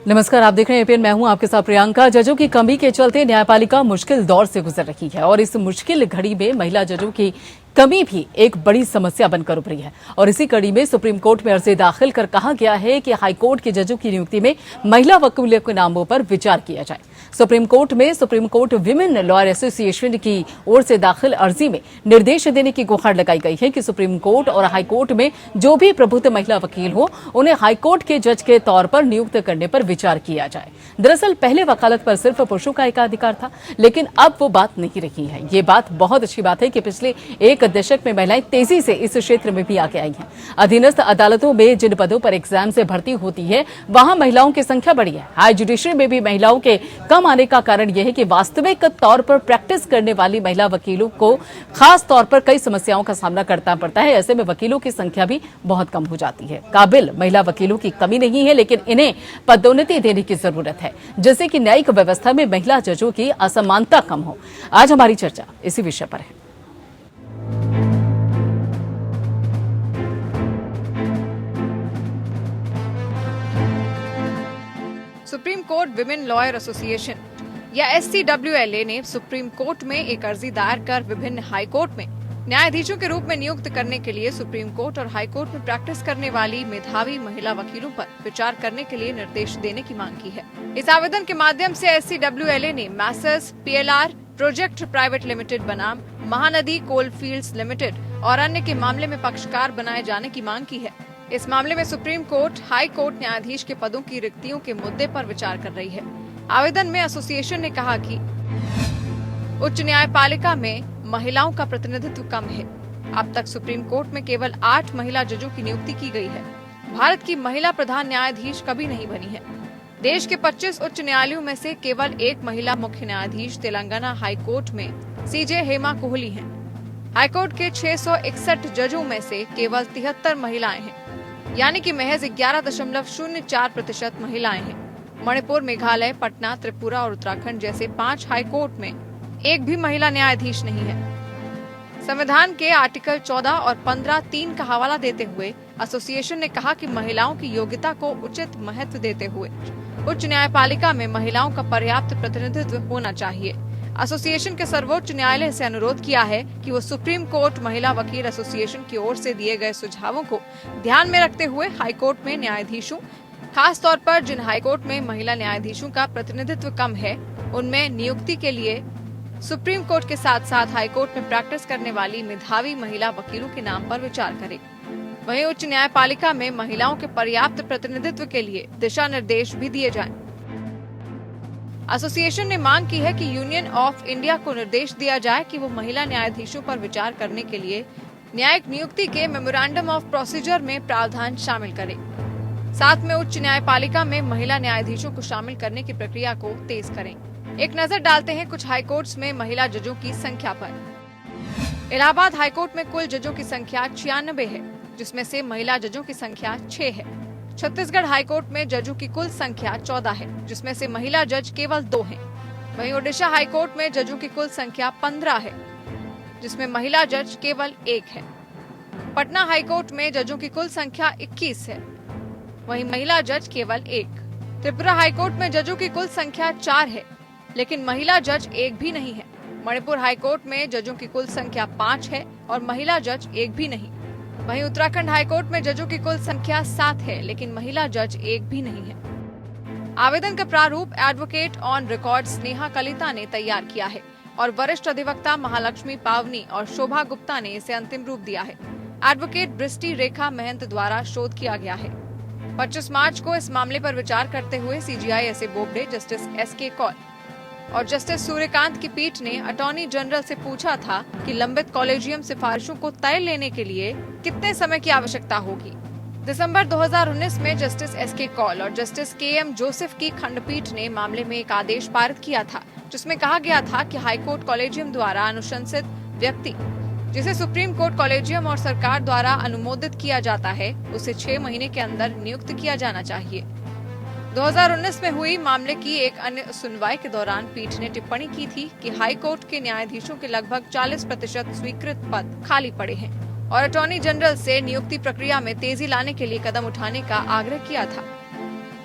नमस्कार, आप देख रहे हैं एपीएन। मैं हूं आपके साथ प्रियंका। जजों की कमी के चलते न्यायपालिका मुश्किल दौर से गुजर रही है और इस मुश्किल घड़ी में महिला जजों की कमी भी एक बड़ी समस्या बनकर उभरी है। और इसी कड़ी में सुप्रीम कोर्ट में अर्जी दाखिल कर कहा गया है कि हाईकोर्ट के जजों की नियुक्ति में महिला वकीलों के नामों पर विचार किया जाए। Supreme court women lawyer association की ओर से दाखिल अर्जी में निर्देश देने की गुहार लगाई गई है कि सुप्रीम कोर्ट और हाईकोर्ट में जो भी प्रबुद्ध महिला वकील हो उन्हें हाईकोर्ट के जज के तौर पर नियुक्त करने पर विचार किया जाए। दरअसल पहले वकालत पर सिर्फ पुरुषों का एकाधिकार था, लेकिन अब वो बात नहीं रही है। ये बात बहुत अच्छी बात है कि पिछले एक दशक में महिलाएं तेजी से इस क्षेत्र में भी आगे आई हैं। अधीनस्थ अदालतों में जिन पदों पर एग्जाम से भर्ती होती है वहां महिलाओं की संख्या बढ़ी है। हाई जुडिशरी में भी महिलाओं के कम आने का कारण यह है कि वास्तविक तौर पर प्रैक्टिस करने वाली महिला वकीलों को खास तौर पर कई समस्याओं का सामना करना पड़ता है। ऐसे में वकीलों की संख्या भी बहुत कम हो जाती है। काबिल महिला वकीलों की कमी नहीं है, लेकिन इन्हें पदोन्नति देने की जरूरत है, जिससे कि न्यायिक व्यवस्था में महिला जजों की असमानता कम हो। आज हमारी चर्चा इसी विषय पर है। Supreme court women lawyer association या SCWLA ने सुप्रीम कोर्ट में एक अर्जी दायर कर विभिन्न हाई कोर्ट में न्यायाधीशों के रूप में नियुक्त करने के लिए सुप्रीम कोर्ट और हाई कोर्ट में प्रैक्टिस करने वाली मेधावी महिला वकीलों पर विचार करने के लिए निर्देश देने की मांग की है। इस आवेदन के माध्यम से SCWLA ने Messrs PLR project private limited बनाम महानदी कोलफील्ड्स लिमिटेड और अन्य के मामले में पक्षकार बनाए जाने की मांग की है। इस मामले में सुप्रीम कोर्ट हाई कोर्ट न्यायाधीश के पदों की रिक्तियों के मुद्दे पर विचार कर रही है। आवेदन में एसोसिएशन ने कहा कि उच्च न्यायपालिका में महिलाओं का प्रतिनिधित्व कम है। अब तक सुप्रीम कोर्ट में केवल 8 महिला जजों की नियुक्ति की गई है। भारत की महिला प्रधान न्यायाधीश कभी नहीं बनी है। देश के 25 उच्च न्यायालयों में से केवल एक महिला मुख्य न्यायाधीश तेलंगाना हाई कोर्ट में CJ हेमा कोहली हैं। हाईकोर्ट के 661 जजों में से केवल 73 महिलाएं हैं, यानी कि महज 11.04% महिलाएं हैं। मणिपुर, मेघालय, पटना, त्रिपुरा और उत्तराखंड जैसे 5 हाई कोर्ट में एक भी महिला न्यायाधीश नहीं है। संविधान के आर्टिकल 14 और 15(3) का हवाला देते हुए एसोसिएशन ने कहा कि महिलाओं की योग्यता को उचित महत्व देते हुए उच्च न्यायपालिका में महिलाओं का पर्याप्त प्रतिनिधित्व होना चाहिए। एसोसिएशन के सर्वोच्च न्यायालय से अनुरोध किया है कि वो सुप्रीम कोर्ट महिला वकील एसोसिएशन की ओर से दिए गए सुझावों को ध्यान में रखते हुए हाईकोर्ट में न्यायाधीशों, खास तौर पर जिन हाईकोर्ट में महिला न्यायाधीशों का प्रतिनिधित्व कम है, उनमें नियुक्ति के लिए सुप्रीम कोर्ट के साथ साथ हाईकोर्ट में प्रैक्टिस करने वाली मेधावी महिला वकीलों के नाम पर विचार करे। वहीं उच्च न्यायपालिका में महिलाओं के पर्याप्त प्रतिनिधित्व के लिए दिशा निर्देश भी दिए जाएं। एसोसिएशन ने मांग की है कि यूनियन ऑफ इंडिया को निर्देश दिया जाए कि वो महिला न्यायाधीशों पर विचार करने के लिए न्यायिक नियुक्ति के मेमोरेंडम ऑफ प्रोसीजर में प्रावधान शामिल करे। साथ में उच्च न्यायपालिका में महिला न्यायाधीशों को शामिल करने की प्रक्रिया को तेज करें। एक नजर डालते हैं कुछ हाईकोर्ट्स में महिला जजों की संख्या पर। इलाहाबाद हाईकोर्ट में कुल जजों की संख्या 96 है, जिसमें से महिला जजों की संख्या 6 है। छत्तीसगढ़ हाईकोर्ट में जजों की कुल संख्या 14 है, जिसमें से महिला जज केवल 2 हैं। वहीं ओडिशा हाईकोर्ट में जजों की कुल संख्या 15 है, जिसमें महिला जज केवल 1 है। पटना हाईकोर्ट में जजों की कुल संख्या 21 है, वहीं महिला जज केवल 1। त्रिपुरा हाईकोर्ट में जजों की कुल संख्या 4 है, लेकिन महिला जज 1 भी नहीं है। मणिपुर हाईकोर्ट में जजों की कुल संख्या 5 है और महिला जज 1 भी नहीं। वहीं उत्तराखंड हाईकोर्ट में जजों की कुल संख्या 7 है, लेकिन महिला जज 1 भी नहीं है। आवेदन का प्रारूप advocate on record Sneha Kalita ने तैयार किया है और वरिष्ठ अधिवक्ता महालक्ष्मी पावनी और शोभा गुप्ता ने इसे अंतिम रूप दिया है। एडवोकेट बृष्टि रेखा महंत द्वारा शोध किया गया है। 25 मार्च को इस मामले पर विचार करते हुए CJI SA Bobde, justice SK Kaul और जस्टिस सूर्यकांत की पीठ ने अटॉर्नी जनरल से पूछा था कि लंबित कॉलेजियम सिफारिशों को तय लेने के लिए कितने समय की आवश्यकता होगी। दिसंबर 2019 में जस्टिस SK कौल और जस्टिस KM जोसेफ की खंडपीठ ने मामले में एक आदेश पारित किया था, जिसमें कहा गया था कि हाईकोर्ट कॉलेजियम द्वारा अनुशंसित व्यक्ति, जिसे सुप्रीम कोर्ट कॉलेजियम और सरकार द्वारा अनुमोदित किया जाता है, उसे 6 महीने के अंदर नियुक्त किया जाना चाहिए। 2019 में हुई मामले की एक अन्य सुनवाई के दौरान पीठ ने टिप्पणी की थी कि हाई कोर्ट के न्यायाधीशों के लगभग 40% स्वीकृत पद खाली पड़े हैं और अटॉर्नी जनरल से नियुक्ति प्रक्रिया में तेजी लाने के लिए कदम उठाने का आग्रह किया था।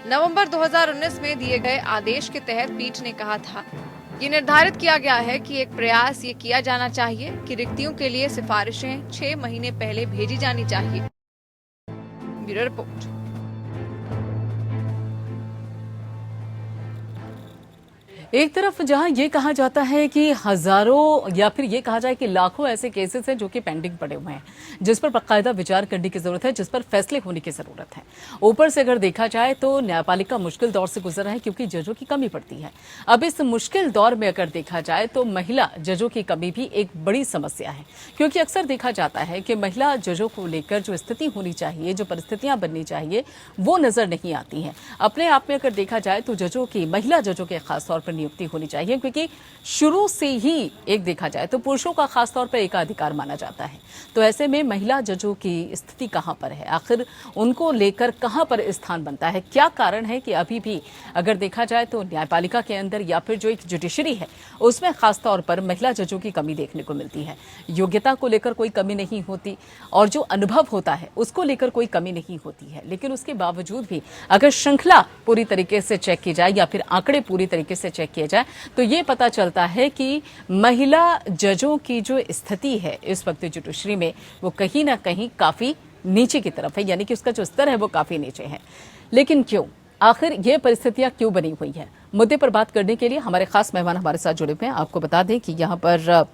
नवंबर 2019 में दिए गए आदेश के तहत पीठ ने कहा था, ये निर्धारित किया गया है कि एक प्रयास ये किया जाना चाहिए कि रिक्तियों के लिए सिफारिशें 6 महीने पहले भेजी जानी चाहिए। Bureau report. एक तरफ जहां ये कहा जाता है कि हजारों या फिर ये कहा जाए कि लाखों ऐसे केसेस हैं जो कि पेंडिंग पड़े हुए हैं, जिस पर बाकायदा विचार करने की जरूरत है, जिस पर फैसले होने की जरूरत है। ऊपर से अगर देखा जाए तो न्यायपालिका मुश्किल दौर से गुजर रहा है क्योंकि जजों की कमी पड़ती है। अब इस मुश्किल दौर में अगर देखा जाए तो महिला जजों की कमी भी एक बड़ी समस्या है, क्योंकि अक्सर देखा जाता है कि महिला जजों को लेकर जो स्थिति होनी चाहिए, जो परिस्थितियां बननी चाहिए, वो नजर नहीं आती हैं। अपने आप में अगर देखा जाए तो जजों की, महिला जजों के खासतौर पर नियुक्ति होनी चाहिए, क्योंकि शुरू से ही एक देखा जाए तो पुरुषों का खासतौर पर एकाधिकार माना जाता है। तो ऐसे में महिला जजों की स्थिति कहां पर है, आखिर उनको लेकर कहां पर स्थान बनता है, क्या कारण है कि अभी भी अगर देखा जाए तो न्यायपालिका के अंदर या फिर जो एक जुडिशरी है उसमें खासतौर पर महिला जजों की कमी देखने को मिलती है। योग्यता को लेकर कोई कमी नहीं होती और जो अनुभव होता है उसको लेकर कोई कमी नहीं होती है, लेकिन उसके बावजूद भी अगर श्रृंखला पूरी तरीके से चेक की जाए या फिर आंकड़े पूरी तरीके से चेक किए जाए तो ये पता चलता है कि महिला जजों की जो स्थिति है इस वक्त जुडिशरी में वो कहीं ना कहीं काफी नीचे की तरफ है, यानी कि उसका जो स्तर है वो काफी नीचे है। लेकिन क्यों, आखिर ये परिस्थितियां क्यों बनी हुई है, मुद्दे पर बात करने के लिए हमारे खास मेहमान हमारे साथ जुड़े हुए हैं। आपको बता दें कि यहाँ पर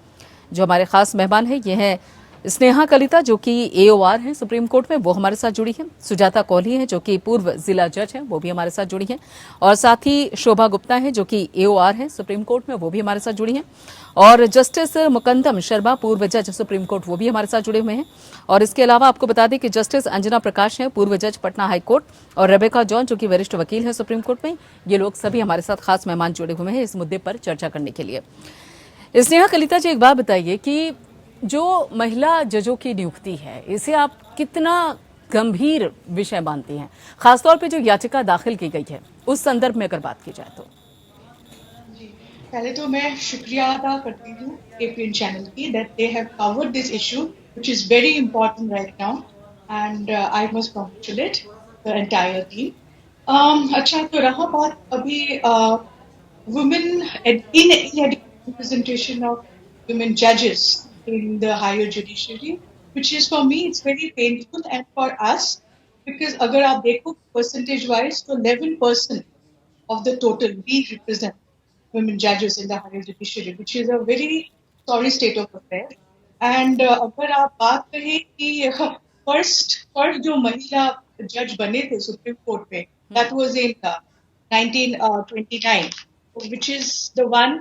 जो हमारे खास मेहमान है ये है स्नेहा कलिता, जो कि एओआर हैं सुप्रीम कोर्ट में, वो हमारे साथ जुड़ी हैं। सुजाता कोहली हैं जो कि पूर्व जिला जज हैं, वो भी हमारे साथ जुड़ी हैं। और साथ ही शोभा गुप्ता हैं जो कि एओआर हैं सुप्रीम कोर्ट में, वो भी हमारे साथ जुड़ी हैं। और जस्टिस मुकंदम शर्मा, पूर्व जज सुप्रीम कोर्ट, वो भी हमारे साथ जुड़े हुए हैं। और इसके अलावा आपको बता दें कि जस्टिस अंजना प्रकाश हैं, पूर्व जज पटना हाईकोर्ट, और रेबेका जॉन जो कि वरिष्ठ वकील हैं सुप्रीम कोर्ट में। ये लोग सभी हमारे साथ खास मेहमान जुड़े हुए हैं इस मुद्दे पर चर्चा करने के लिए। स्नेहा कलिता जी, एक बात बताइए कि जो महिला जजों की नियुक्ति है इसे आप कितना गंभीर विषय मानती हैं, खासतौर पे जो याचिका दाखिल की गई है उस संदर्भ में अगर बात की जाए तो? जी, पहले तो मैं शुक्रिया अदा करती हूँ एपीएन चैनल की that they have covered this issue which is very important right now and I must congratulate the entire team. अच्छा, तो रहा बात अभी women in representation of women judges in the higher judiciary, which is for me it's very painful and for us because अगर आप देखो percentage wise तो 11% of the total we represent women judges in the higher judiciary, which is a very sorry state of affairs. And अगर आप बात करें कि first जो महिला जज बने थे सुप्रीम कोर्ट में, that was in 1929, which is the one.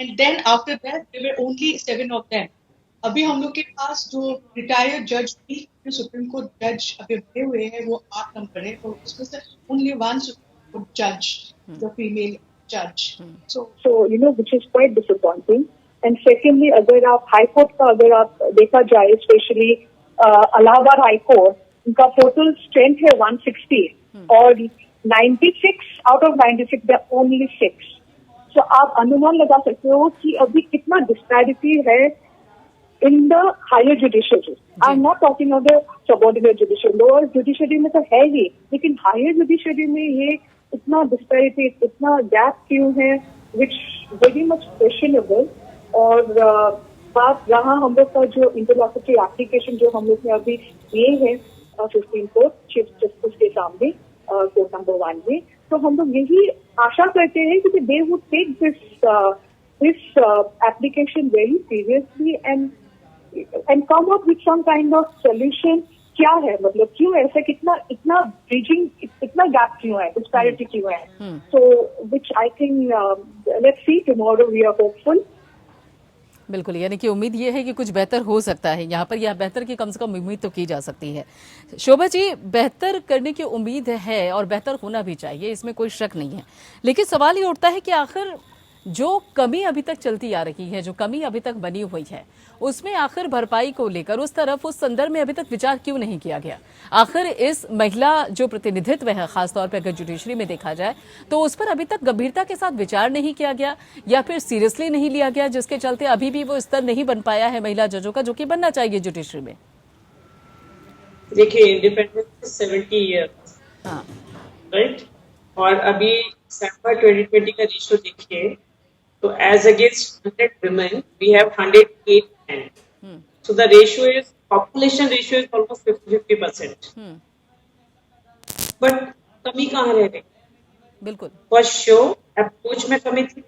And then after that, there were only 7 of them. अभी हम लोग के पास जो रिटायर्ड जज भी सुप्रीम कोर्ट जज अभी बने हुए हैं वो 8 नंबर है, और उसमें से only one सुप्रीम कोर्ट जज, the female judge. So you know, which is quite disappointing. And secondly, अगर आप हाई कोर्ट का अगर आप देखा जाए, स्पेशली इलाहाबाद हाई कोर्ट, उनका टोटल स्ट्रेंथ है 160 और 96 out of 96 there are only 6. तो आप अनुमान लगा सकते हो कि अभी कितना डिस्पैरिटी है in the higher judiciary. I am not talking of the subordinate judiciary, lower judiciary में तो है ही, लेकिन हायर जुडिशरी में ये इतना डिस्पैरिटी, इतना गैप क्यों है, विच वेरी मच क्वेश्चनेबल। और बात रहा हम लोग का जो इंटरलॉक्यूटरी एप्लीकेशन जो हम लोग ने अभी दिए हैं सुप्रीम कोर्ट चीफ जस्टिस के सामने कोर्ट नंबर 1 में, तो हम लोग यही आशा करते हैं कि they would take this application very seriously and come up with some kind of solution. क्या है मतलब, क्यों ऐसा, कितना इतना ब्रिजिंग, इतना गैप क्यों है, डिस्पैरिटी क्यों है? So which I think let's see tomorrow, we are hopeful. बिल्कुल, यानी कि उम्मीद ये है कि कुछ बेहतर हो सकता है यहाँ पर, या बेहतर की कम से कम उम्मीद तो की जा सकती है। शोभा जी, बेहतर करने की उम्मीद है और बेहतर होना भी चाहिए, इसमें कोई शक नहीं है, लेकिन सवाल ये उठता है कि आखिर जो कमी अभी तक चलती आ रही है, जो कमी अभी तक बनी हुई है, उसमें आखिर भरपाई को लेकर उस तरफ, उस संदर्भ में अभी तक विचार क्यों नहीं किया गया? आखिर इस महिला जो प्रतिनिधित्व है, खासतौर पर अगर जुडिशरी में देखा जाए, तो उस पर अभी तक गंभीरता के साथ विचार नहीं किया गया या फिर सीरियसली नहीं लिया गया, जिसके चलते अभी भी वो स्तर नहीं बन पाया है महिला जजों का, जो कि बनना चाहिए जुडिशरी में। देखिए, इंडिपेंडेंस 70 ईयर्स, हाँ, राइट, और अभी दिसंबर 2020 का रेशियो देखिए तो as against 100 women we have 108 men. So the ratio is population ratio is almost 50%. But कमी कहाँ रह गई? बिल्कुल। फर्स्ट शो अप्रोच में कमी थी।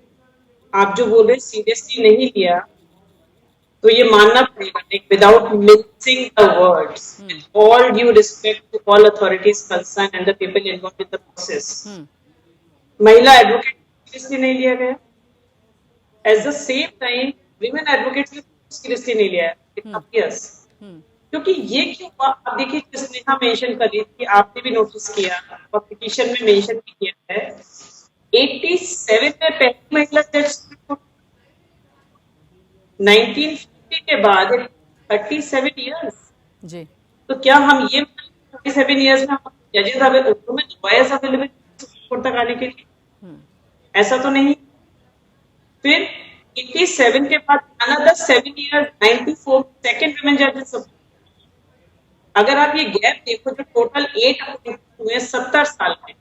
आप जो बोल रहे सीरियसली नहीं लिया तो ये मानना पड़ेगा, without mixing the words, with all due respect to all authorities concern and the people involved in the process, महिला एडवोकेट सीरियसली नहीं लिया गया। At the same time women advocate seriously नहीं लिया है। क्योंकि ये क्यों हुआ? आप देखिए, स्नेहा मेंशन कर रही थी, आपने भी नोटिस किया और पिटीशन में मेंशन भी किया है, 87 में पहली महिला जज, 1950 के बाद 37 इयर्स जी। तो क्या हम ये 37 इयर्स में हम जजेस अवेलेबल कोर्ट तक आने के लिए? ऐसा तो नहीं। फिर 87 के बाद अनदर 7 इयर्स 94 सेकंड वुमेन जजेस। अगर आप ये गैप देखो तो टोटल 8 हुए 70 साल में,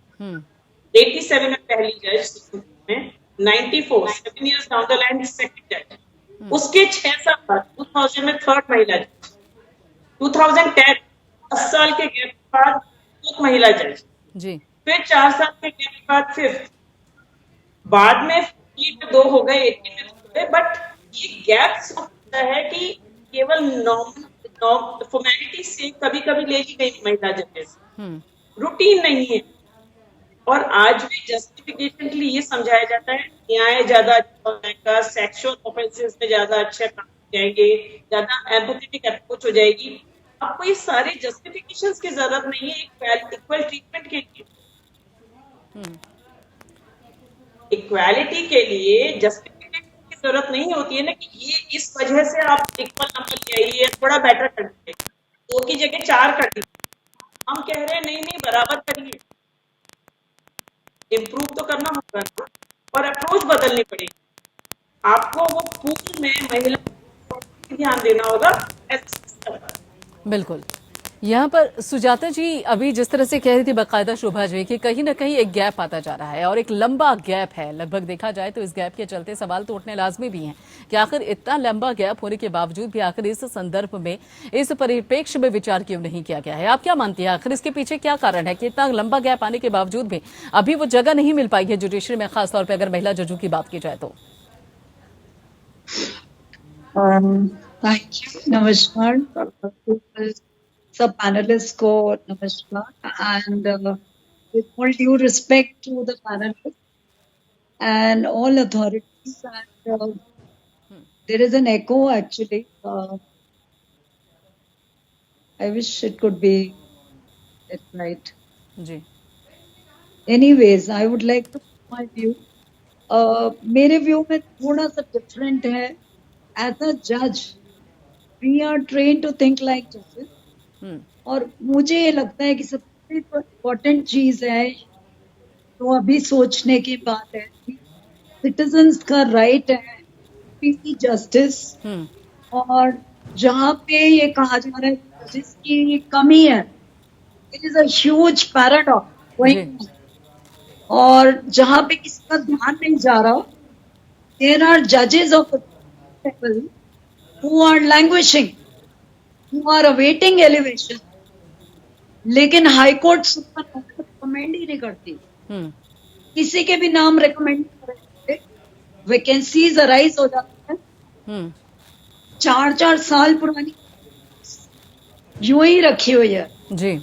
87 में पहली जज में, 94 7 years down the line second जज, उसके 6 साल बाद 2000 में थर्ड महिला जज, 2010 10 साल के गैप के बाद एक महिला जज जी, फिर 4 साल के गैप के बाद फिफ्थ, बाद में 50 में 2 हो गए, 80 में 2 हो गए। बट ये गैप होता है कि केवल फॉर्मेलिटी से कभी कभी ले ली गई महिला जजेस, रूटीन नहीं है। और आज भी जस्टिफिकेशन के लिए ये समझाया जाता है न्याय ज्यादा अच्छा हो जाएगा, सेक्सुअल ऑफेंसेस में ज्यादा अच्छे काम हो जाएंगे, ज्यादा एम्पैथेटिक अप्रोच हो जाएगी। आपको ये सारे जस्टिफिकेशंस की जरूरत नहीं है इक्वल ट्रीटमेंट के लिए। इक्वालिटी के लिए जस्टिफिकेशन की जरूरत नहीं होती है ना कि ये इस वजह से आप इक्वल नंबर ले आइए, थोड़ा बेटर कर दीजिए, 2 की जगह 4 कर दीजिए। हम कह रहे हैं नहीं बराबर करिए, इम्प्रूव तो करना होगा ना, और अप्रोच बदलनी पड़ेगी। आपको वो पूल में महिला को ध्यान देना होगा। बिल्कुल। यहाँ पर सुजाता जी अभी जिस तरह से कह रही थी बाकायदा शोभा जी कि कहीं ना कहीं एक गैप आता जा रहा है और एक लंबा गैप है, लगभग देखा जाए तो इस गैप के चलते सवाल तो उठने लाजमी भी हैं कि आखिर इतना लंबा गैप होने के बावजूद भी आखिर इस संदर्भ में, इस परिप्रेक्ष्य में विचार क्यों नहीं किया गया है? आप क्या मानती हैं, आखिर इसके पीछे क्या कारण है कि इतना लंबा गैप आने के बावजूद भी अभी वो जगह नहीं मिल पाई है जुडिशरी में, खासतौर पर अगर महिला जजों की बात की जाए तो? थैंक यू, नमस्कार सब पैनलिस्ट को, नमस्कार, and with all due respect to the panelists and all authorities, and there is an echo actually. I wish it could be it right. जी. Anyways, I would like to put my view. मेरे view में थोड़ा सा different है. As a judge, we are trained to think like judges. और मुझे ये लगता है कि सबसे इम्पोर्टेंट चीज है तो अभी सोचने की बात है कि सिटीजन्स का राइट है पीसी जस्टिस, और जहाँ पे ये कहा जा रहा है जिसकी कमी है, it is a huge paradox, और जहाँ पे किसी का ध्यान नहीं जा रहा, देयर आर जजेस of people who are languishing, who are awaiting elevation, लेकिन हाई कोर्ट रिकमेंड ही नहीं करती, किसी के भी नाम रिकमेंड करते, वैकेंसीज अराइज हो जाती है, 4-4 साल पुरानी यूं ही रखी हुई है जी,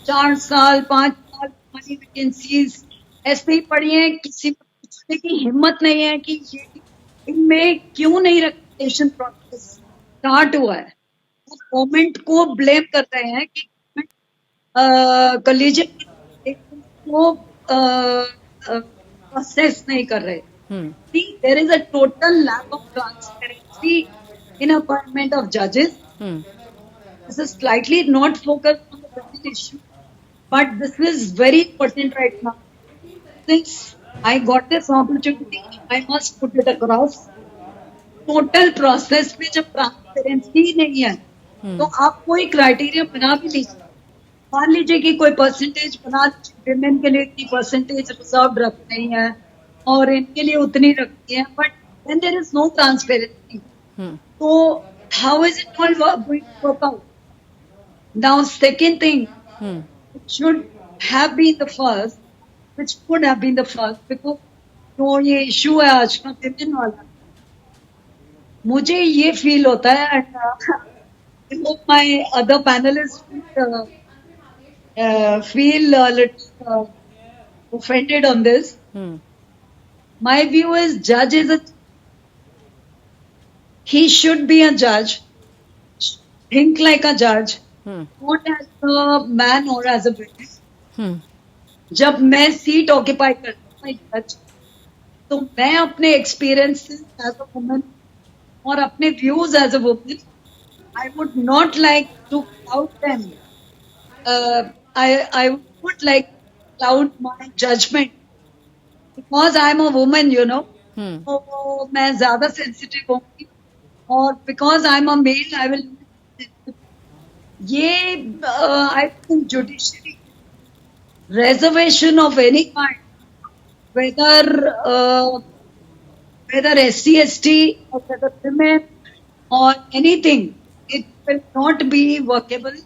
4 साल 5 साल पुरानी वैकेंसीज ऐसे ही पड़ी है, किसी को पूछने की हिम्मत नहीं है कि ये इनमें क्यों नहीं रिकमेंडेशन प्रोसेस स्टार्ट हुआ है। गवर्नमेंट को ब्लेम कर रहे हैं कि कॉलेजिएट को प्रोसेस नहीं कर रहे। There is a total lack of transparency in appointment of जजेस. This is slightly not focused on the present issue, but this is very important right now. Since I got this opportunity, I must put it across. Total process में जब transparency नहीं है तो आप कोई criteria बना भी नहीं सकते. मान लीजिए कि कोई परसेंटेज बना लीजिए, विमेन के लिए इतनी परसेंटेज रिजर्व रख रही है और इनके लिए उतनी रखती है, but then there is no transparency. तो how is it all going to work out? Now second thing, it should have been the first, which could have been the first, because जो ये इशू है आज का women वाला, मुझे ये feel होता है, and I hope my other panelists feel a little offended on this. My view is judge is he should be a judge, think like a judge, not as a man or as a woman. जब मैं seat occupy करती हूँ जज, तो मैं अपने experiences as a woman और अपने views as a woman, I would not like to cloud them. I would like to cloud my judgment because I'm a woman, you know. तो मैं ज्यादा सेंसिटिव होंगी और because I'm a male, I will. ये I think judiciary reservation of any kind, whether SC, ST or whether women or anything, it will not be workable.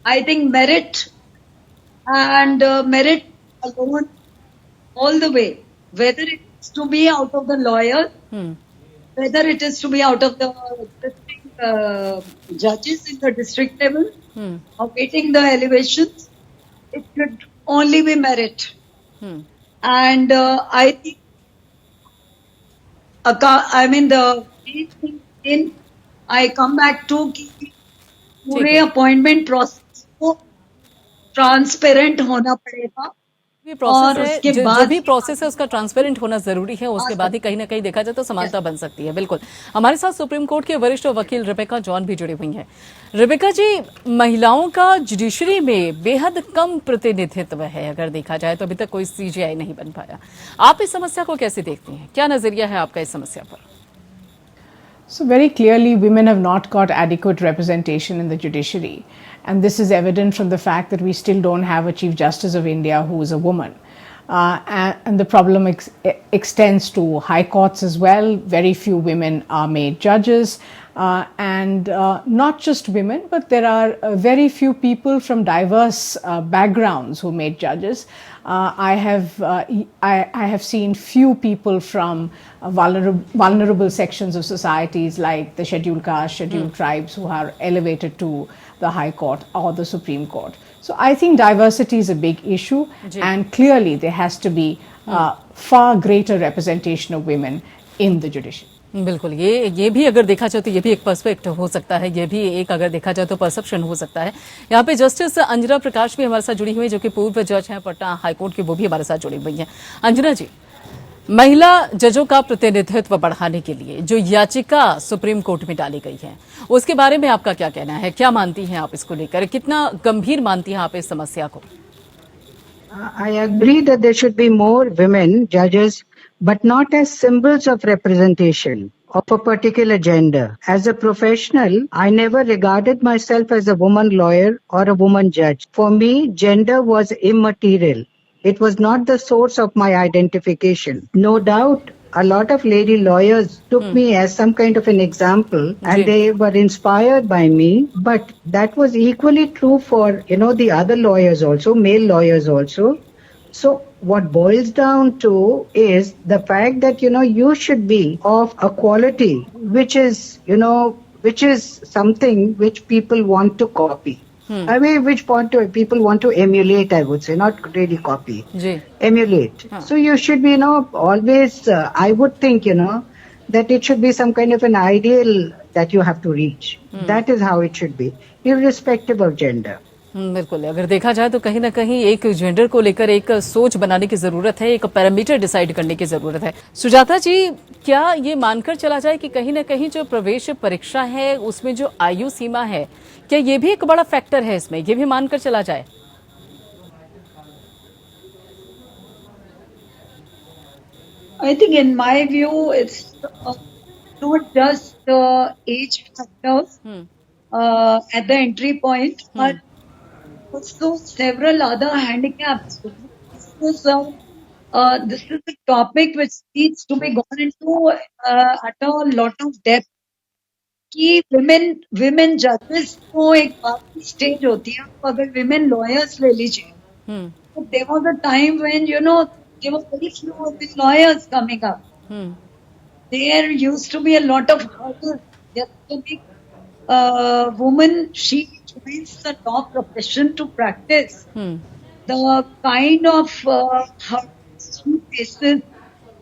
I think merit and merit alone all the way, whether it is to be out of the lawyer, whether it is to be out of the judges in the district level, awaiting the elevations, it should only be merit. And I think, I mean, the main thing in I come back to कि पूरे appointment process को transparent होना पड़ेगा. भी process और है, उसके जो बाद भी प्रोसेस है उसका ट्रांसपेरेंट होना जरूरी है. उसके बाद ही कहीं ना कहीं देखा जाए तो समानता बन सकती है. बिल्कुल. हमारे साथ सुप्रीम कोर्ट के वरिष्ठ वकील रिबेका जॉन भी जुड़ी हुई हैं. रिबेका जी, महिलाओं का जुडिशरी में बेहद कम प्रतिनिधित्व है. अगर देखा जाए तो अभी तक कोई सीजीआई नहीं बन पाया. आप इस समस्या को कैसे देखती हैं? क्या नजरिया है आपका इस समस्या पर? So very clearly, women have not got adequate representation in the judiciary. And this is evident from the fact that we still don't have a Chief Justice of India who is a woman. And the problem extends to high courts as well. Very few women are made judges. And not just women, but there are very few people from diverse backgrounds who made judges. I have seen few people from vulnerable sections of societies like the scheduled caste, scheduled tribes who are elevated to the High Court or the Supreme Court. So I think diversity is a big issue, and clearly there has to be far greater representation of women in the judiciary. बिल्कुल. ये भी अगर देखा जाए तो ये भी एक पर्सपेक्ट हो सकता है. ये भी एक अगर देखा जाए तो परसेप्शन हो सकता है. यहाँ पे जस्टिस अंजना प्रकाश भी हमारे साथ जुड़ी हुई है, जो कि पूर्व जज हैं पटना हाईकोर्ट की. वो भी हमारे साथ जुड़ी हुई हैं. अंजना जी, महिला जजों का प्रतिनिधित्व बढ़ाने के लिए जो याचिका सुप्रीम कोर्ट में डाली गई है, उसके बारे में आपका क्या कहना है? क्या मानती हैं आप इसको लेकर? कितना गंभीर मानती हैं आप इस समस्या को? I agree that there should be more women judges, but not as symbols of representation of a particular gender. As a professional, I never regarded myself as a woman lawyer or a woman judge. For me, gender was immaterial. It was not the source of my identification. No doubt, a lot of lady lawyers took me as some kind of an example, and they were inspired by me. But that was equally true for, the other lawyers also, male lawyers also. So what boils down to is the fact that, you should be of a quality which is something which people want to copy. I mean, which people want to emulate, I would say, not really copy. Emulate. So you should be, always, I would think, that it should be some kind of an ideal that you have to reach. That is how it should be, irrespective of gender. बिल्कुल. अगर देखा जाए तो कहीं ना कहीं एक gender को लेकर एक सोच बनाने की जरूरत है, एक पैरामीटर डिसाइड करने की जरूरत है. सुजाता जी, क्या ये मानकर चला जाए कि कहीं ना कहीं जो प्रवेश परीक्षा है उसमें जो आयु सीमा है, क्या ये भी एक बड़ा फैक्टर है इसमें? ये भी मानकर चला जाए? I think in my view, it's not just the age factors at the entry point, but also several other handicaps. This is a topic which needs to be gone into at a lot of depth. कि women judges को एक बात stage होती है, तो अगर women lawyers ले लीजिए, so there was a time when there were very few women lawyers coming up. There used to be a lot of hurdles. There used to be woman, she joins the law profession to practice. The kind of hurdles she faces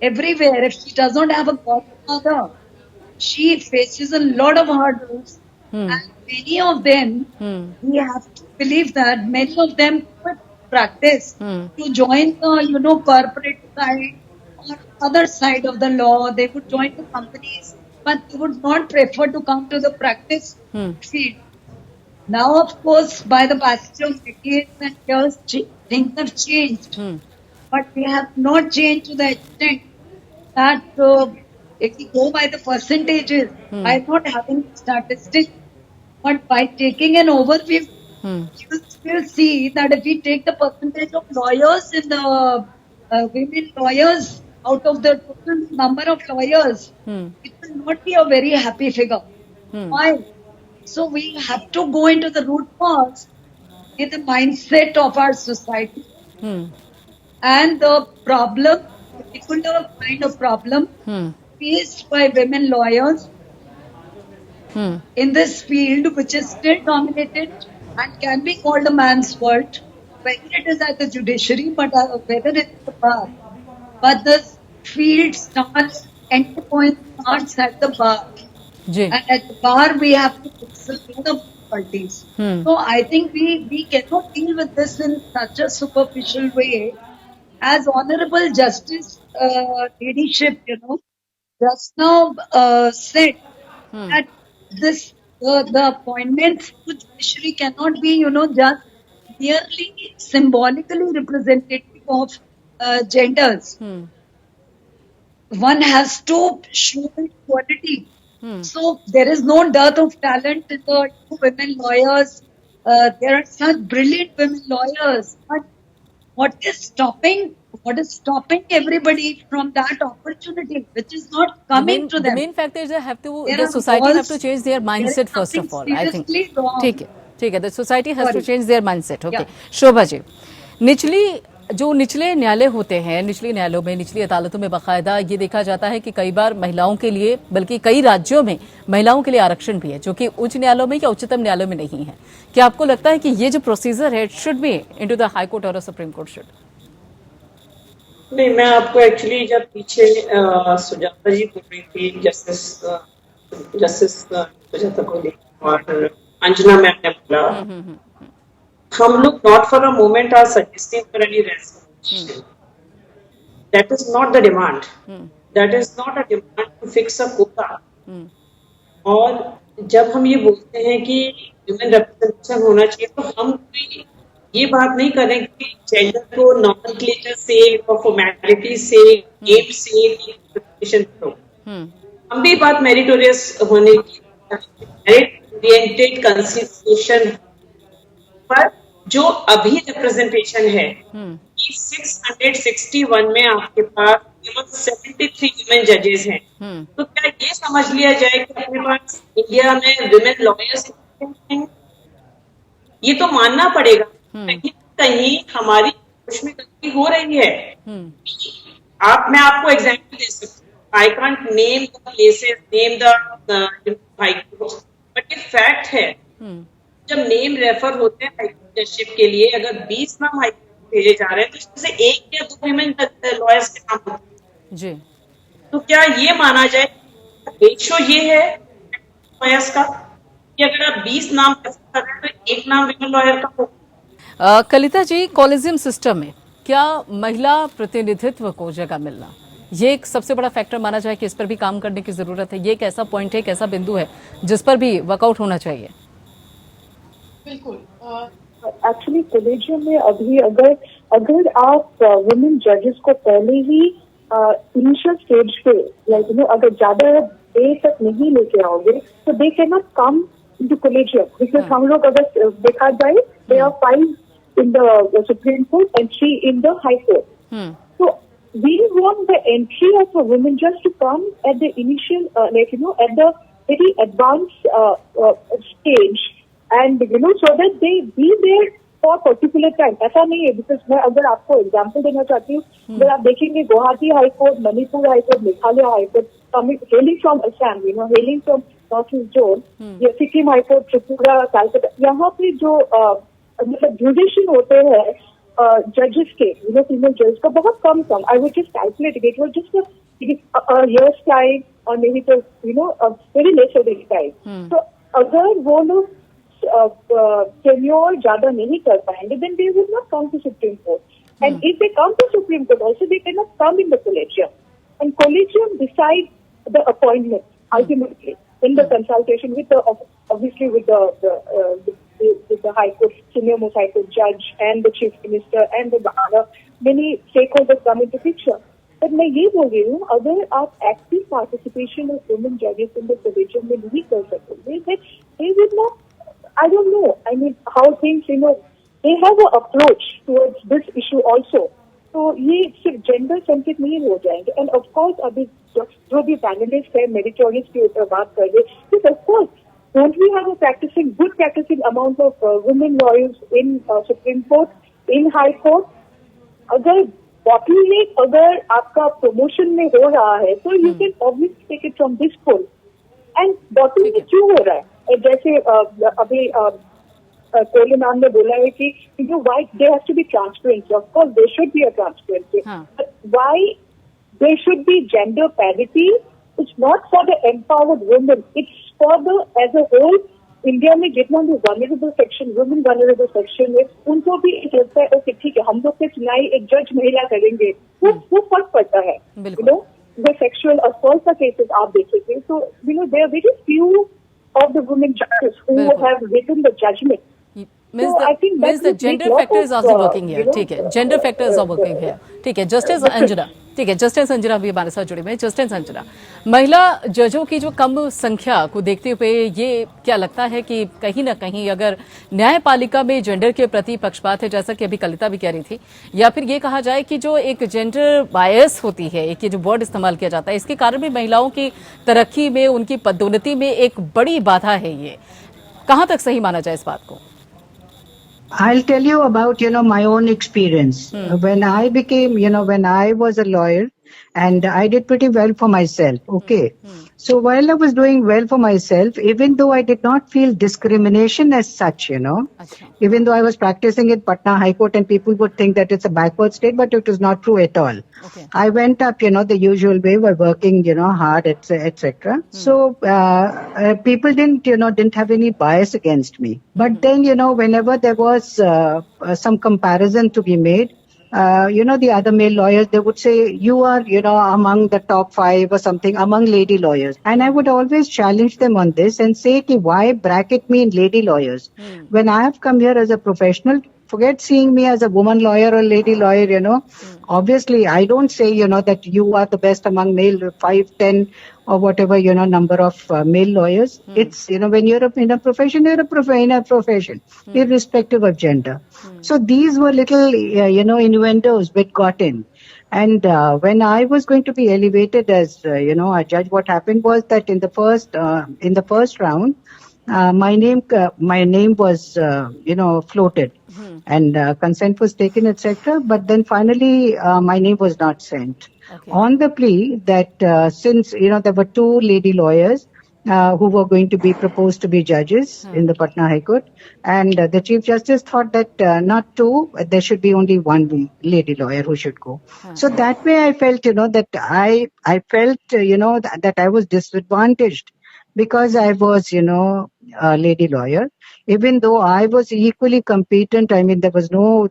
everywhere. If she does not have a godfather, she faces a lot of hurdles, and many of them, we have to believe that many of them quit practice to join the corporate side or other side of the law. They would join the companies, but they would not prefer to come to the practice field. Now, of course, by the passage of decades and years, things have changed, but they have not changed to the extent that if we go by the percentages, I'm not having statistics, but by taking an overview, you will see that if we take the percentage of lawyers in the women lawyers out of the total number of lawyers, it will not be a very happy figure. Why? So we have to go into the root cause in the mindset of our society. And the problem, particular kind of problem faced by women lawyers in this field, which is still dominated and can be called a man's world, whether it is at the judiciary, but whether it is the bar. But the field starts, entry point starts at the bar. And at the bar, we have to fix a lot of difficulties. So I think we cannot deal with this in such a superficial way. As Honorable Justice Ladyship, just now said that this the appointments to judiciary cannot be, just merely symbolically representative of genders. One has to show equality. So there is no dearth of talent in the women lawyers. There are such brilliant women lawyers. But what is stopping everybody from that opportunity, which is not coming to them? The main factor is the society have to change their mindset first of all. I think. ठीक है. The society has to change their mindset. Okay. Shobha ji, निचले न्यायालय होते हैं, निचले न्यायालयों में, निचली अदालतों में बाकायदा ये देखा जाता है कि कई बार महिलाओं के लिए, बल्कि कई राज्यों में महिलाओं के लिए आरक्षण भी है, जो कि उच्च न्यायालयों में या उच्चतम न्यायालयों में नहीं है. क्या आपको लगता है कि ये जो प्रोसीजर है, should be into the high court और सुप्रीम कोर्ट शुड? नहीं, मैं आपको एक्चुअली जब पीछे सुजाता जी बोल रही थी, जस्टिस सुजाता कोहली और अंजना मैम ने बोला, हम लोग not for a moment are suggesting for any resolution. That is not the demand. That is not a demand to fix a quota. और जब हम ये बोलते हैं कि women representation होना चाहिए, तो हम कोई ये बात नहीं कर रहे कि जेंडर को नॉमेनक्लेचर से और फॉर्मेलिटी से, गेम से representation करो. हम भी बात मेरिटोरियस होने की, मेरिट ओरिएंटेड कंसिडरेशन पर जो अभी रिप्रेजेंटेशन है, 661 में आपके पास केवल 73 वुमेन जजेस हैं. तो क्या ये समझ लिया जाए कि अपने पास इंडिया में वुमेन लॉयर्स हैं? ये तो मानना पड़ेगा कहीं कहीं हमारी उसमें गलती हो रही है. मैं आपको एग्जाम्पल दे सकती हूँ. I can't name the places, name the high court, but ये फैक्ट है, जब नेम रेफर होते हैं हाई जजशिप के लिए, अगर 20 नाम हाई कोर्ट भेजे जा रहे हैं, तो इसमें से 1 या 2 वुमेन लॉयर्स के नाम होते हैं. तो क्या ये माना जाए रेशियो ये है लॉयर्स का कि अगर आप 20 नाम रेफर कर रहे हैं तो 1 नाम वुमेन लॉयर का होगा? कलिता जी, कॉलेजियम सिस्टम में क्या महिला प्रतिनिधित्व को जगह मिलना, ये एक सबसे बड़ा फैक्टर माना जाए कि इस पर भी काम करने की जरूरत है? ये एक ऐसा पॉइंट है, एक ऐसा बिंदु है जिस पर भी वर्कआउट होना चाहिए. बिल्कुल. एक्चुअली कॉलेजियम में अभी अगर आप वुमेन जजेस को पहले ही इनिशियल स्टेज पे अगर ज्यादा देर तक नहीं लेके आओगे, तो they can not come into collegium. Because हम लोग अगर देखा जाए, there are 5 in the Supreme Court and 3 in the High Court. So we want the entry of a woman just to come at the initial, at the very advanced stage, and so that they be there for particular time. ऐसा नहीं है, because मैं अगर आपको example देना चाहती हूँ, अगर आप देखेंगे Guwahati high court, Manipur high court, Meghalaya high court, hailing from Assam, hailing from Northeast Zone, या सिक्किम हाई कोर्ट, त्रिपुरा, कलकत्ता, यहाँ पे जो मतलब जुडिशन होते हैं जजेस के, फीमेल जजेस का बहुत कम. I would just calculate it. It was just a year's time or maybe a very lesser time. So अगर वो लोग tenure ज्यादा नहीं कर पाएंगे, then they will not come to Supreme Court. And if they come to Supreme Court also, they cannot come in the collegium. And collegium decides the appointment ultimately in the consultation with obviously with the High Court, senior most High Court judge and the Chief Minister and the other many stakeholders come into picture. But मैं ये बोल रही हूँ, अगर आप active participation of women judges in the collegium में नहीं कर सकोगे, then they will not. I don't know. I mean, how things, they have an approach towards this issue also. So ये सिर्फ जेंडर सेंट्रिक नहीं हो जाएंगे. एंड ऑफ कोर्स अभी जो भी पैनलिस्ट है मेरिटोरियस की ऊपर बात कर रहे हैं, of course don't we have a good practicing amount of women lawyers in Supreme Court, in High Court? अगर bottleneck अगर आपका promotion में हो रहा है, तो you can obviously take it from this pool. And bottleneck क्यों हो रहा है? जैसे अभी कोहली मैम ने बोला है कि why there has to be transparency. Of course, there should be a transparency. But why there should be gender parity? It's not for the empowered women. It's for the as a whole. India में जितना भी vulnerable section, women vulnerable section है, उनको भी एक लगता है okay ठीक है, हम लोग के चुनाई एक जज महिला करेंगे, वो फर्क पड़ता है. The sexual assault cases आप देखेंगे, so there are very few of the women judges who have written the judgment. Means the gender factor is also working here. ठीक है, gender factor is also working here. ठीक है, justice Anjana, ठीक है, justice Anjana भी हमारे साथ जुड़े हुए हैं. जस्टिस अंजना, महिला जजों की जो कम संख्या को देखते हुए ये क्या लगता है कि कहीं ना कहीं अगर न्यायपालिका में जेंडर के प्रति पक्षपात है, जैसा कि अभी कलिता भी कह रही थी, या फिर ये कहा जाए कि जो एक जेंडर बायस होती है, एक ये जो वर्ड इस्तेमाल किया जाता है, इसके कारण भी महिलाओं की तरक्की में, उनकी पदोन्नति में एक बड़ी बाधा है. ये कहाँ तक सही माना जाए इस बात को? I'll tell you about, my own experience. When I became, when I was a lawyer, and I did pretty well for myself. Okay. So while I was doing well for myself, even though I did not feel discrimination as such, even though I was practicing in Patna High Court and people would think that it's a backward state, but it was not true at all. Okay. I went up, the usual way by working, hard, etc. So, people didn't have any bias against me. But then, whenever there was some comparison to be made, the other male lawyers, they would say, you are, among the top 5 or something, among lady lawyers. And I would always challenge them on this and say, why bracket me in lady lawyers? When I have come here as a professional, forget seeing me as a woman lawyer or lady lawyer, Obviously, I don't say, that you are the best among male 5, 10 or whatever, number of male lawyers. It's, when you're in a profession, you're in a profession, irrespective of gender. So these were little, innuendos which got in. And when I was going to be elevated as, a judge, what happened was that in the first round, my name was, floated. And consent was taken, etc. But then finally, my name was not sent. Okay. On the plea that since, there were 2 lady lawyers who were going to be proposed to be judges in the Patna High Court. And the Chief Justice thought that not 2, there should be only 1 lady lawyer who should go. So that way I felt, that I felt, that I was disadvantaged because I was, a lady lawyer. Even though I was equally competent, I mean, there was no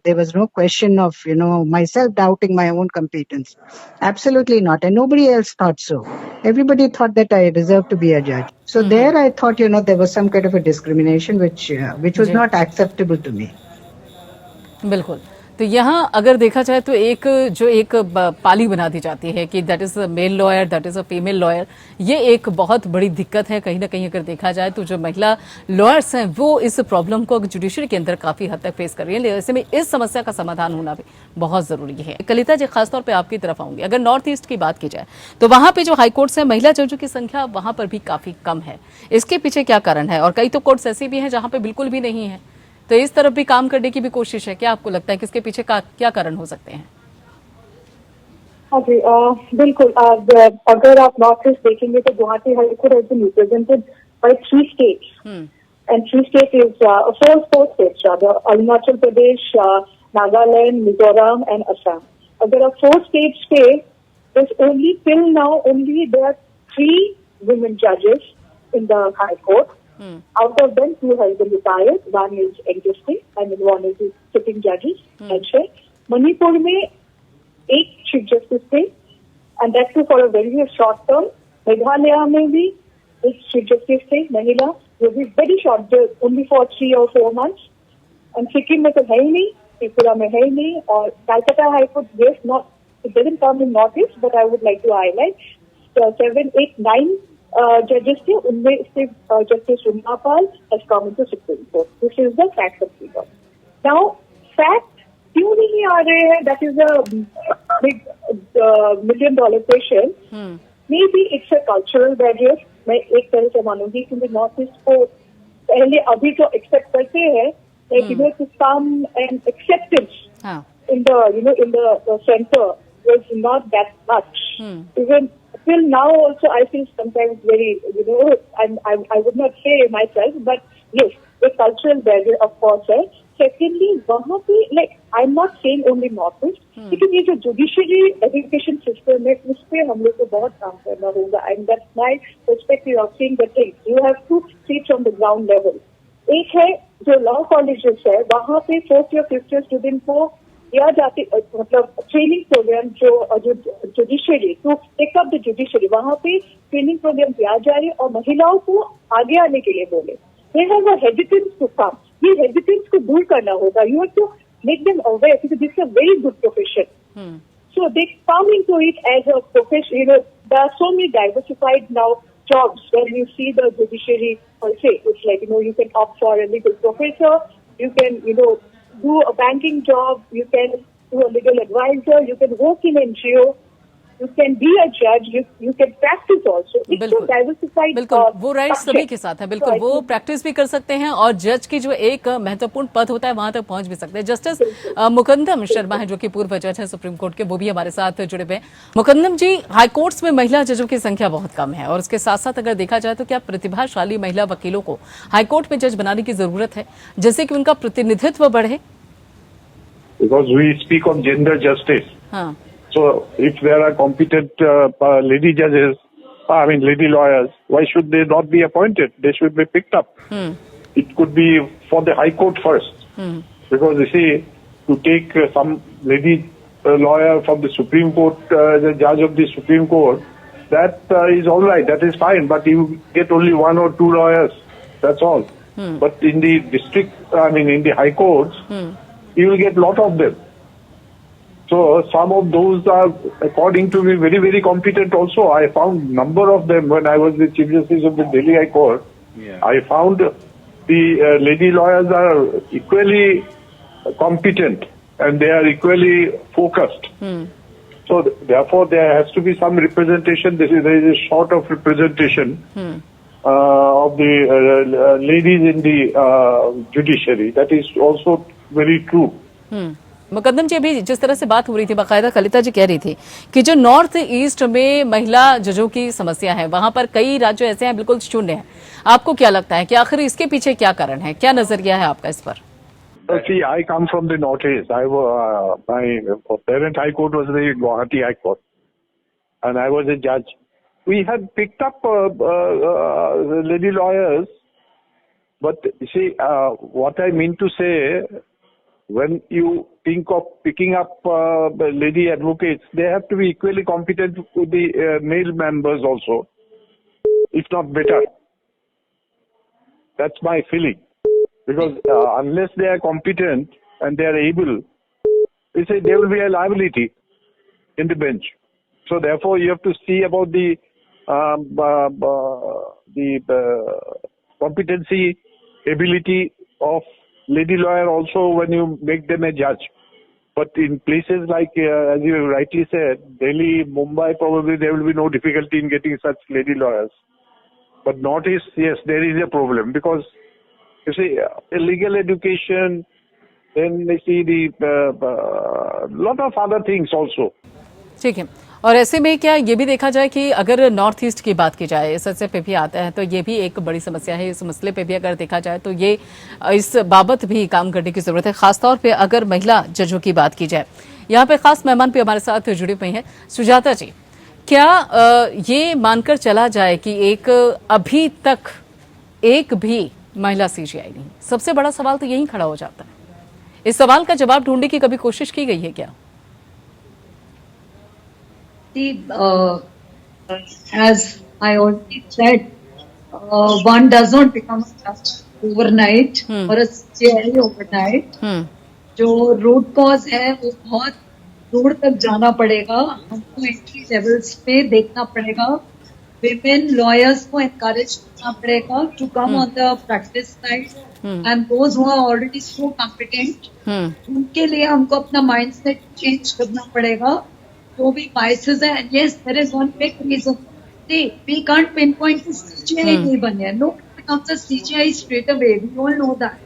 question of, myself doubting my own competence. Absolutely not. And nobody else thought so. Everybody thought that I deserved to be a judge. So there I thought, there was some kind of a discrimination which was not acceptable to me. बिल्कुल. तो यहाँ अगर देखा जाए तो एक पाली बना दी जाती है कि that is a male lawyer, that is a female lawyer, ये एक बहुत बड़ी दिक्कत है कहीं ना कहीं। अगर देखा जाए तो जो महिला लॉयर्स हैं वो इस प्रॉब्लम को जुडिशरी के अंदर काफी हद तक फेस कर रही है। ऐसे में इस समस्या का समाधान होना भी बहुत जरूरी है। कलिता जी, खासतौर पर आपकी तरफ आऊंगी। अगर नॉर्थ ईस्ट की बात की जाए तो वहां पे जो हाईकोर्ट्स है, महिला जजों की संख्या वहां पर भी काफी कम है। इसके पीछे क्या कारण है? और कई तो कोर्ट्स ऐसे भी हैं जहां पे बिल्कुल भी नहीं है। तो इस तरफ भी काम करने की भी कोशिश है। क्या आपको लगता है कि इसके पीछे क्या कारण हो सकते हैं? हाँ जी, बिल्कुल। अगर आप नॉर्थ ईस्ट देखेंगे तो Guwahati high court has been represented by 3 states, and 3 states is 4 states rather: Arunachal Pradesh, Nagaland, Mizoram, and Assam. अगर आप 4 states पे, there's only till now only there are 3 women judges in the High Court. Out of them, 2 have been retired. One is existing, and one is sitting judges. Manipur में एक chief justice थे, and that too for a very short term. Meghalaya में भी एक chief justice थे महिला, वो भी very short, only for 3 or 4 months. And Sikkim में तो है ही नहीं, त्रिपुरा में है ही नहीं, और Calcutta High Court, yes, not, it doesn't come in North East, but I would like to highlight 7, 8, 9 judges थे, उनमें से Justice Runapal has come into Supreme Court. This is the fact of the matter. Now, fact क्यों नहीं आ रहे हैं? That is a big $1 million question. Maybe it's a cultural barrier. मैं एक तरह से मानूंगी क्योंकि नॉर्थ ईस्ट को पहले अभी तो एक्सेप्ट करते हैं, लेकिन to come and acceptance in the center was not that much. Even till now also I feel sometimes very, I would not say myself, but yes, a cultural barrier of course है. Secondly, वहाँ पे, like, I'm not saying only North East, लेकिन ये जो judiciary education system है उस पे हम लोग को बहुत काम करना होगा. And that's my perspective of seeing the thing. You have to see from the ground level. एक है जो लॉ कॉलेजेस है, वहाँ पे 4th या 5th ईयर स्टूडेंट को दिया जाती, मतलब ट्रेनिंग प्रोग्राम जो judiciary to take up the judiciary, वहाँ पे ट्रेनिंग प्रोग्राम दिया जाए और महिलाओं को आगे आने के लिए बोले. They have a hesitance to come. ये हेजिटेंस को दूर करना होगा. You have to make them aware because this is a very good profession. So they come into it as a profession. There are so many diversified now jobs where you see the judiciary per se. It's like, you can opt for a legal professor, you can, do a banking job, you can do a legal advisor, you can work in NGO, you can be a judge, you can practice also. It's so diversified. बिल्कुल, वो rights सभी के साथ है. बिल्कुल, वो practice भी कर सकते हैं और जज की जो एक महत्वपूर्ण पद होता है वहां तक पहुंच भी सकते हैं. जस्टिस मुकंदम शर्मा है जो कि पूर्व जज हैं सुप्रीम कोर्ट के, वो भी हमारे साथ जुड़े हुए हैं. मुकंदम जी, हाईकोर्ट्स में महिला जजों की संख्या बहुत कम है और उसके साथ साथ अगर देखा जाए तो क्या प्रतिभाशाली महिला वकीलों को हाईकोर्ट में जज बनाने की जरूरत है जिससे कि उनका प्रतिनिधित्व बढ़े? Because we speak of gender justice. हाँ. So if there are competent lady judges, lady lawyers, why should they not be appointed? They should be picked up. It could be for the High Court first. Because you see, to take some lady lawyer from the Supreme Court, the judge of the Supreme Court, that is all right, that is fine, but you get only 1 or 2 lawyers, that's all. But in the district, in the High Courts, you will get lot of them. So some of those are, according to me, very, very competent also. I found number of them when I was the Chief Justice of the Delhi High Court. I found the lady lawyers are equally competent and they are equally focused. So therefore there has to be some representation. There is a short of representation of the ladies in the judiciary. That is also very true. मुकदम जी, अभी जिस तरह से बात हो रही थी, बाकायदा कलिता जी कह रही थी कि जो नॉर्थ ईस्ट में महिला जजों की समस्या है, वहां पर कई राज्य ऐसे हैं बिल्कुल शून्य है. आपको क्या लगता है कि आखिर इसके पीछे क्या कारण है? क्या नजरिया है आपका इस पर? See, I come from the North East. My parent High Court was the Guwahati High Court, and I was a judge. We had picked up lady lawyers, but see, what I mean to say, when you think of picking up lady advocates, they have to be equally competent with the male members also, if not better. That's my feeling. Because unless they are competent and they are able, they say there will be a liability in the bench. So therefore, you have to see about the competency, ability of lady lawyer also when you make them a judge. But in places like, as you rightly said, Delhi, Mumbai, probably there will be no difficulty in getting such lady lawyers. But Northeast, yes, there is a problem because you see, legal education, then they see the lot of other things also. ठीक है। और ऐसे में क्या ये भी देखा जाए कि अगर नॉर्थ ईस्ट की बात की जाए, एसएसए पे भी आता है, तो ये भी एक बड़ी समस्या है। इस मसले पे भी अगर देखा जाए तो ये इस बाबत भी काम करने की जरूरत है, खासतौर पे अगर महिला जजों की बात की जाए। यहाँ पे खास मेहमान भी हमारे साथ जुड़े हुए हैं। सुजाता जी, क्या ये मानकर चला जाए कि अभी तक एक भी महिला सीजीआई नहीं? सबसे बड़ा सवाल तो यही खड़ा हो जाता है। इस सवाल का जवाब ढूंढने की कभी कोशिश की गई है क्या? As I already said, one does not become a judge overnight or a CJI overnight. जो रूट कॉज है वो बहुत दूर तक जाना पड़ेगा। हमको एंट्री लेवल्स पे देखना पड़ेगा। विमेन लॉयर्स को एनकरेज करना पड़ेगा to come on the practice side and those who are already so competent, उनके लिए हमको अपना माइंडसेट चेंज करना पड़ेगा। जो भी बाइसेस है, yes, there is one big reason. See, we can't pinpoint the CJI नहीं बने हैं. No one becomes a CJI straight away. We all know that.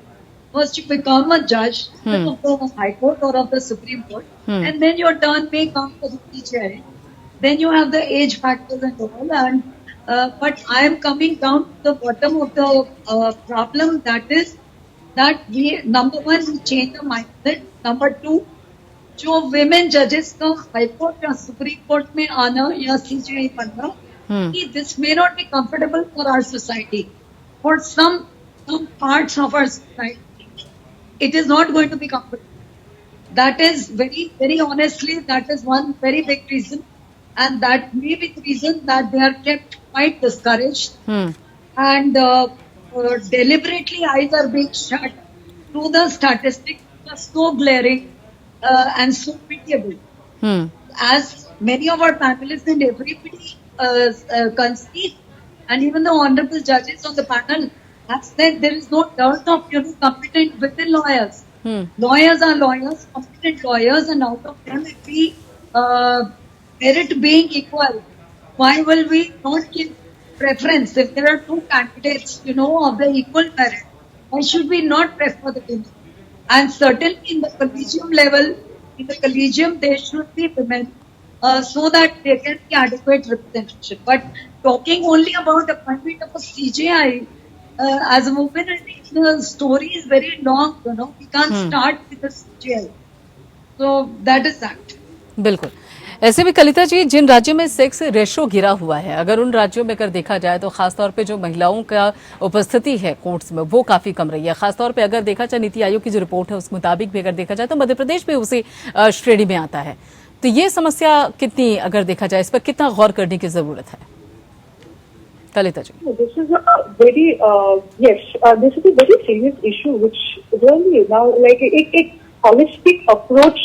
First, you become a judge of the High Court or of the Supreme Court, and then your turn may come for the CJI. Then you have the age factors and all. And but I am coming down to the bottom of the problem. That is that we, number one, we change the mindset. Number two, जो women जजेस का high court या supreme court में आना या CJI बनना, कि this may not be comfortable for our society, for some parts of our society it is not going to be comfortable. That is very very honestly that is one very big reason, and that may be the reason that they are kept quite discouraged and deliberately eyes are being shut to the statistics are so glaring and so pitiable. As many of our panelists and everybody concede, and even the honorable judges on the panel have said there is no dearth of competent women lawyers. Lawyers are lawyers, competent lawyers, and out of them, if we merit being equal, why will we not give preference? If there are two candidates, of the equal merit, why should we not prefer the women? And certainly in the collegium level, in the collegium, there should be women so that there can be adequate representation. But talking only about appointment of a CJI as a woman, I think the story is very long. We can't start with the CJI. So that is that. बिल्कुल। ऐसे भी कलिता जी, जिन राज्यों में sex ratio गिरा हुआ है, अगर उन राज्यों में अगर देखा जाए तो खासतौर पे जो महिलाओं का उपस्थिति है कोर्ट्स में वो काफी कम रही है। खासतौर पे अगर देखा जाए नीति आयोग की जो रिपोर्ट है उस मुताबिक भी अगर देखा जाए तो मध्य प्रदेश भी उसी श्रेणी में आता है। तो ये समस्या कितनी, अगर देखा जाए इस पर कितना गौर करने की जरूरत है? कलिता जी, this is a very this is a very serious issue which really now like एक holistic approach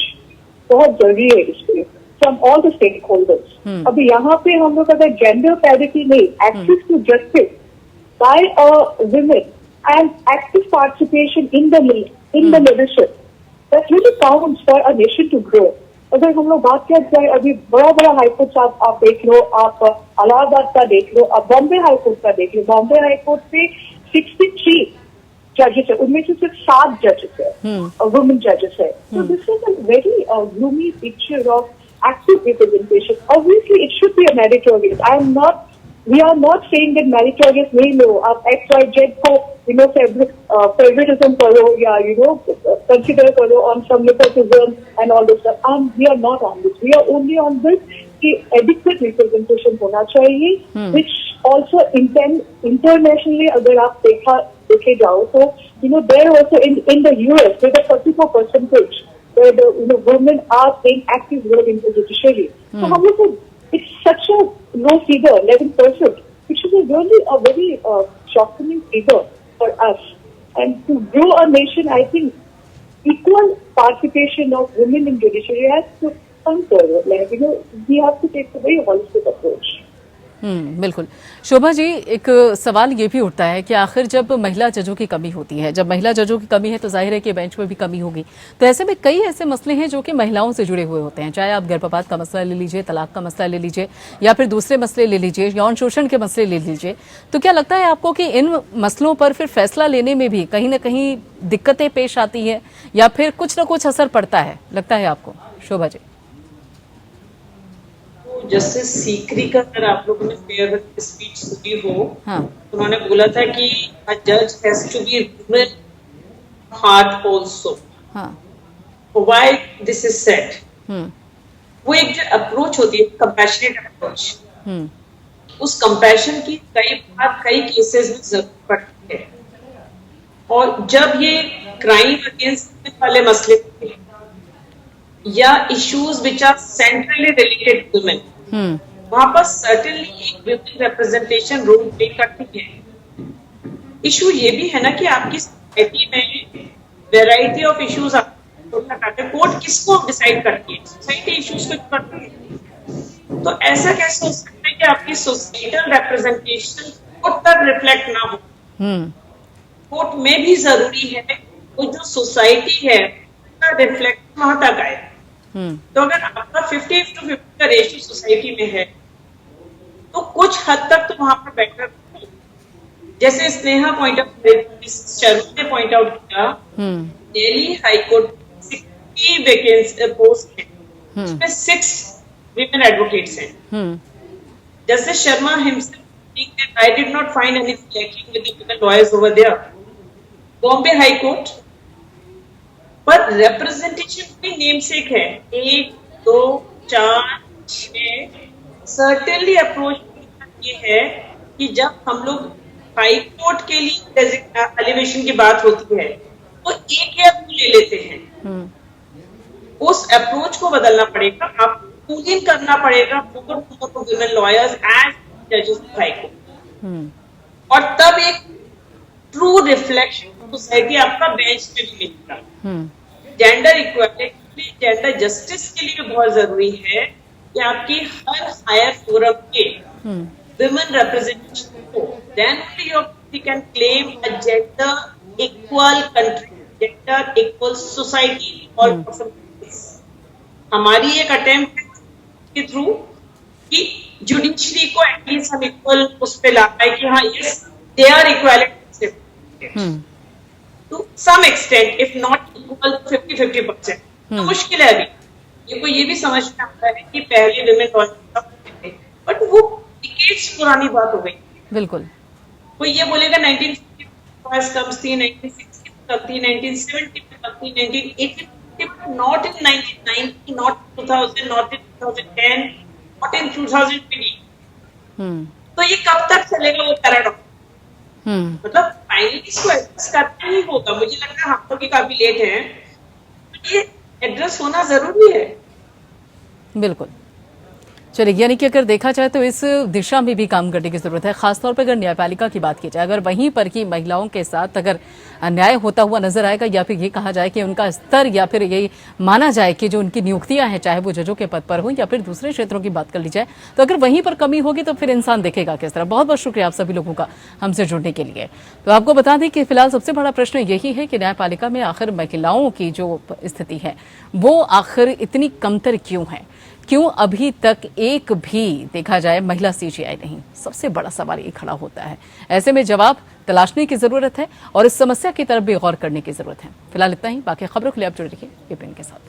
बहुत जरूरी है इसमें from all the stakeholders. अभी यहाँ पे हम लोग अगर gender parity नहीं, access to justice by women and active participation in the leadership, that really counts for a nation to grow. अगर हम लोग बात किया जाए, अभी बड़ा बड़ा हाईकोर्ट आप देख लो, आप इलाहाबाद का देख लो, आप बॉम्बे हाईकोर्ट का देख लो। बॉम्बे हाईकोर्ट पे 63 जजेस है, उनमें से सिर्फ 7 जजेस है वुमेन जजेस है। So this is a very gloomy picture of active representation. Obviously, it should be a meritorious. We are not saying that meritorious नहीं लो, आप XYZ को favoritism करो या consider करो on some nepotism and all this stuff. We are not on this. We are only on this कि adequate representation होना चाहिए, which also internationally अगर आप देखे जाओ तो there also in the US with a 34% where the women are playing active role in the judiciary. So हम लोग को it's such a low figure, 11%, which is a very shocking figure for us. And to grow a nation, I think equal participation of women in judiciary has to come forward. Like, we have to take a very holistic approach. बिल्कुल। शोभा जी, एक सवाल ये भी उठता है कि आखिर जब महिला जजों की कमी होती है, जब महिला जजों की कमी है तो जाहिर है कि बेंच में भी कमी होगी। तो ऐसे में कई ऐसे मसले हैं जो कि महिलाओं से जुड़े हुए होते हैं, चाहे आप गर्भपात का मसला ले लीजिए, तलाक का मसला ले लीजिए, या फिर दूसरे मसले ले लीजिए, यौन शोषण के मसले ले लीजिए। तो क्या लगता है आपको कि इन मसलों पर फिर फैसला लेने में भी कहीं ना कहीं दिक्कतें पेश आती हैं, या फिर कुछ ना कुछ असर पड़ता है, लगता है आपको? शोभा जी। जस्टिस सीकरी का अगर आप लोगों ने फेयर स्पीच सुनी हो, हाँ। उन्होंने बोला था कि अ जज has to be rural heart also. Why this is said? वो एक जो अप्रोच होती है, कंपैशनेट अप्रोच, उस कंपैशन की कई बार कई केसेस में जरूरत पड़ती है। और जब ये क्राइम अगेंस्ट वाले मसले या issues which are centrally related to women, वहां पर सर्टेनली एक विमेन रिप्रेजेंटेशन रोल प्ले करती है। इशू ये भी है ना कि आपकी सोसाइटी में वैरायटी ऑफ इश्यूज कोर्ट किसको डिसाइड करती है? सोसाइटी इश्यूज को करती है। तो ऐसा कैसे हो सकता है कि आपकी सोसाइटल रिप्रेजेंटेशन कोर्ट तक रिफ्लेक्ट ना हो? कोर्ट में भी जरूरी है वो जो सोसाइटी है उसका रिफ्लेक्ट वहां तक आए। तो अगर आपका 50-50 का रेशियो सोसाइटी में है तो कुछ हद तक तो वहां पर बेटर, जैसे स्नेहा पॉइंट आउट, शर्मा ने पॉइंट आउट किया, दिल्ली हाईकोर्ट 60 वैकेंसी पोस्ट है, उसमें 6 विमेन एडवोकेट्स हैं। Justice Sharma himself, I did not find anything lacking with the women lawyers over there. Bombay high court पर रिप्रेजेंटेशन भी नेम सेक है, 1, 2, 4, 6। सर्टेनली अप्रोच ये है कि जब हम लोग हाई कोर्ट के लिए एलिवेशन की बात होती है तो एक या 2 ले लेते हैं। उस अप्रोच को बदलना पड़ेगा, आप पूलिंग करना पड़ेगा वुमेन लॉयर्स एज जजेस ऑफ हाई कोर्ट, और तब एक ट्रू रिफ्लेक्शन सोसाइटी आपका बेंच पे भी मिलेगा। जेंडर इक्वालिटी, जेंडर जस्टिस के लिए बहुत जरूरी है कि आपकी हर हायर फोरम के विमेन रिप्रेजेंटेशन को, then only you can claim a gender equal country, gender equal society. All हमारी एक अटेम्प्ट है के थ्रू कि जुडिशरी को एटलीस्ट हम इक्वल उस पे ला पाए कि हाँ yes they are equality to some extent, if not equal to 50-50%. तो मुश्किल है अभी। ये को ये भी समझ में आता है कि पहले विमेन लॉयर्स थे, बट वो डिकेड्स पुरानी बात हो गई। बिल्कुल। वो ये बोलेगा 1950 लॉयर्स कम थी, 1960 में कम थी, 1970 में कम थी, 1980 not in 1990, not 2000, not in 2010, not in 2020। तो ये कब तक चलेगा वो पैराडॉक्स? मतलब फाइनली इसको एड्रेस करना ही होगा। मुझे लगता है हम लोग भी काफी लेट हैं, तो ये एड्रेस होना जरूरी है। बिल्कुल। चलिए, यानी कि अगर देखा जाए तो इस दिशा में भी काम करने की जरूरत है, खासतौर पर अगर न्यायपालिका की बात की जाए। अगर वहीं पर की महिलाओं के साथ अगर अन्याय होता हुआ नजर आएगा, या फिर ये कहा जाए कि उनका स्तर, या फिर ये माना जाए कि जो उनकी नियुक्तियां हैं, चाहे वो जजों के पद पर हो या फिर दूसरे क्षेत्रों की बात कर ली जाए, तो अगर वहीं पर कमी होगी तो फिर इंसान देखेगा किस तरह। बहुत बहुत शुक्रिया आप सभी लोगों का हमसे जुड़ने के लिए। तो आपको बता दें कि फिलहाल सबसे बड़ा प्रश्न यही है कि न्यायपालिका में आखिर महिलाओं की जो स्थिति है वो आखिर इतनी कमतर क्यों है, क्यों अभी तक एक भी देखा जाए महिला सीजीआई नहीं? सबसे बड़ा सवाल ये खड़ा होता है। ऐसे में जवाब तलाशने की जरूरत है और इस समस्या की तरफ भी गौर करने की जरूरत है। फिलहाल इतना ही, बाकी खबरों के लिए आप जुड़े रहिए एपीएन के साथ।